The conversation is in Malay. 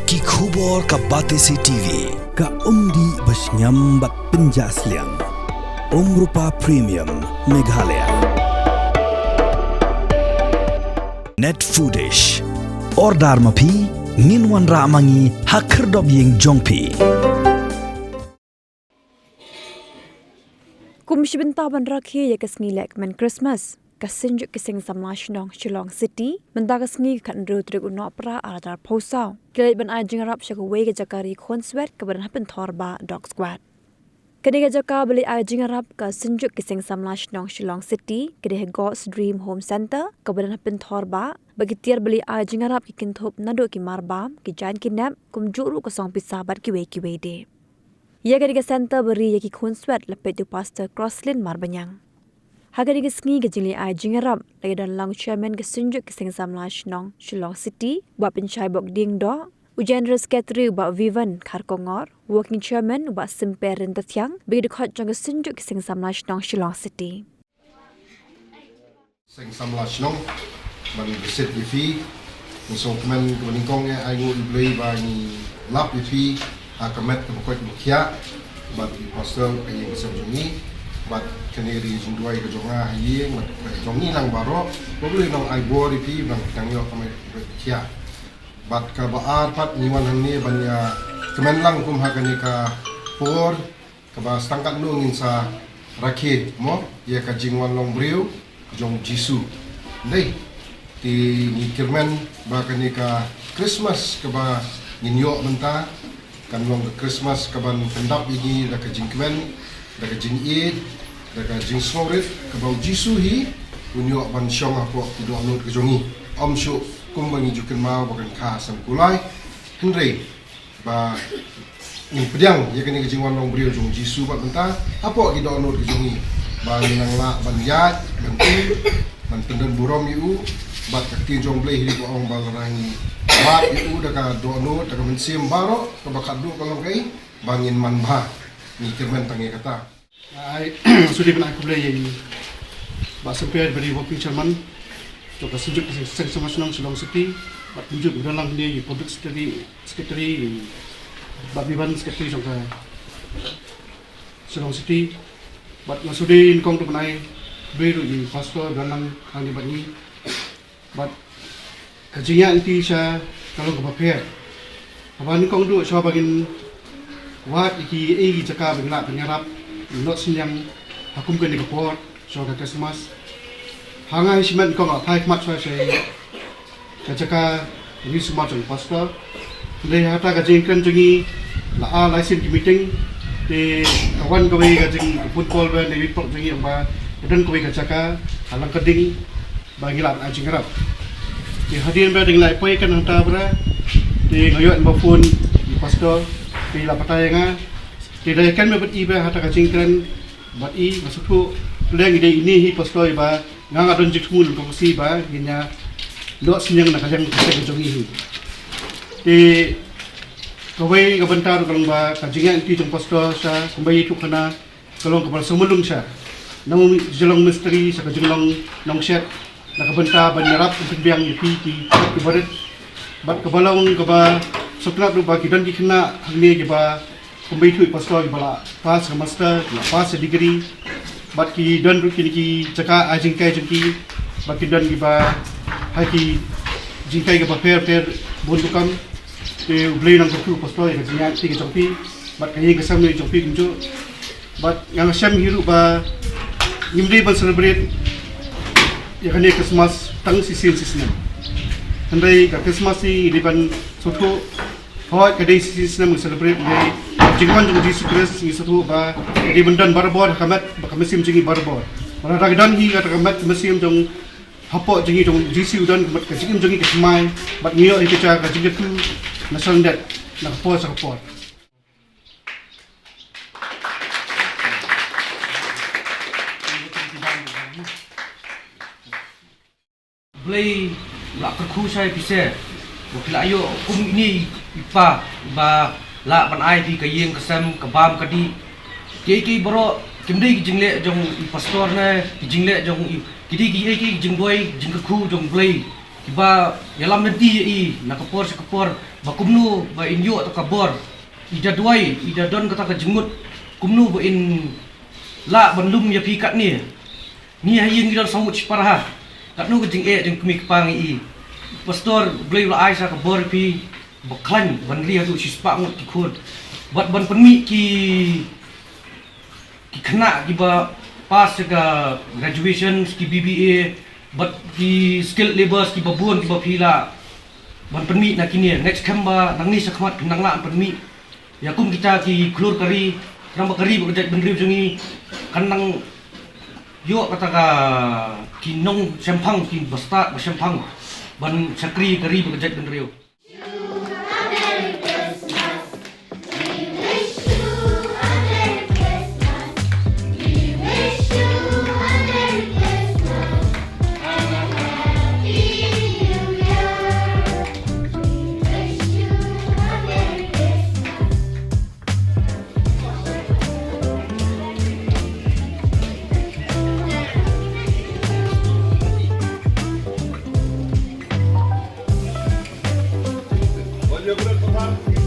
Ki khubor ka Batesi TV. Ka umdi basnyambat penjaslian. Rupa Premium Meghalaya. Net Foodish. Ordar mapi minwan ramangi hakerdob ying jongpi. Kum sebentar ban rakhi ya kasngi lek men Christmas. Kasenjuk kiseng samlash nong Shillong City menda kasngi kan ro trek uno pra aladar posau. Kelait ban ajing rap shaka wege jakari khonswet ka ban hapen thorba dog squad. Kediga jaka beli ajing rap ka senjuk kiseng samlash nong Shillong City kedeh God's Dream Home Center ka ban hapen thorba bagi tiar beli ajing rap ki kinthop nado ki marbam ki jan kinap kum juru ko song pisabat ki we de. Ya kediga center beri ya ki khonswet lepet tu pastor Crosslin Marbanyang. Haga diga sngi ga jili ai jingarap lagi dan lang chairman ga sunjuk ke sing samlash nong Shillong City ba penchai bok ding do ujan reskatri ba Vivan Kharkongor working chairman ba simperin tathyang bi de khot jang ga sunjuk ke sing samlash nong Shillong City sing samlash nong ban visit fi so kemen kuningkong ai ngun blei ba ni lap fi akamet ko ko mukhya ba pastor ai ngi bat keneri jindua ke jonga hayi mat jongi lang baro boleh nang ai bori pi bang tangyo kame kia bat ka baar pat niwan hanni banya kemen lang kum hakani ka por ka ba stangkat nu ngin sa rakhe mo ya ka jingwan long briu jong jisu dei ti ni kirmen ba kani ka Christmas ka ba ninyo menta kan long Christmas ka ban pendap ini da ka jingkmen da ka jing id daga jing sorit kabau jisu hi unyo ban syong ako tido anut ke jongi om syu kum bangi jukin mau bakan kha sam kulai henry ba ni pedang ya kini ke jingwan long brio jong jisu ba benta apo ki do anut ke jongi ba nang la ban yat ban tu ban tenden burom yu bat ka ti jong blei hi ko ong bal rangi ba yu daga do anut daga mensim baro ka bakat du kalau kai bangin man ba ni kemen tangi kata I sudah pernah aku beli bak sampai dari working chairman coba sejuk sing sama senang Shillong City bak tunjuk dalam dia public secretary bak Vivan secretary juga Shillong City bak masudi inkong tu pernah beri di pastor dalam hal ni bagi bak kajian nanti saya kalau ke paper apa inkong tu saya bagin wat iki jaka bengla penyarap not sinyang hakum ke nikapor so ka Christmas hanga simen ko nga thai mat so se kajaka ni suma jong pastor le hata ka jing kan jungi la a license meeting te kawan ko ga jing football ba ne report jungi ba dan ko ga jaka halang keding bagi la a jing rap te hadin ba ding lai poi kan hanta bra te ngoyot ba phone ni pastor te la patai nga tidak kan mebet iba hata kacingkan bat I masuk tu leng ide ini hi postoi ba ngang adon jikmul ko si ba ginya lo sinyang nak yang kita jongi hi ti kawai ka bentar kalong ba kajingan ti jong posto sa kumbai tu kana kalong ka sumulung sa nang jelong misteri sa kajinglong nong set nakabenta ban narap biang pi ti baret bat kabalong ka ba sokrat ru ba kidan dikena hangni ba kumbai tu pastor bala pas master pas degree bat ki don ru ki jaka ajing kai jengki bat ki don giba haki jingkai ga paper bun tukam te ublei nang tu pastor ga jinya ti ga jongpi bat kai ga samne jongpi kunju bat yang syam hiru ba nimri ban celebrate ya kane Christmas tang sisin sisna handai ga Christmas si diban soto hot ga dei sisna mu celebrate dei jingwan jong Jesus Christ ni satu ba di bendan barbor kamat bakamisim jingi barbor mana ragdan hi kata kamat mesim jong hapo jingi jong Jesus dan kamat kajingim jingi kesmai bat ngio hi keca kajing tu nasal dat nak po sa po Blay la kerku saya bisa wakil ayo kum ini ipa ba la ban ai di kayeng kesam kebam kadi ki bro kimdei ki jingle jong pastor na ki jingle jong kidi ki jingboy jingku jong blay kiba yalam nanti i nakapor sekapor ba kumnu ba inyo atau kabor ida duai ida don kata ka jengut kumnu ba in la banlum ya pikat ni hayeng idal samut parah kat nu jeng jeng kemi kepang i pastor blai la aisa kabor pi baklan ban lia tu sispa ngut ki khod bat ban penmi ki kena kiba pas ke graduation ki BBA but ki skill labors ki babun ki bapila ban penmi nak kini next kamba nang ni sakmat nang la penmi ya kum kita ki klur kari ramba kari berjat benriu jungi kanang yo kata ka ki nong sempang ki basta sempang ban sakri kari berjat benriu. Olha,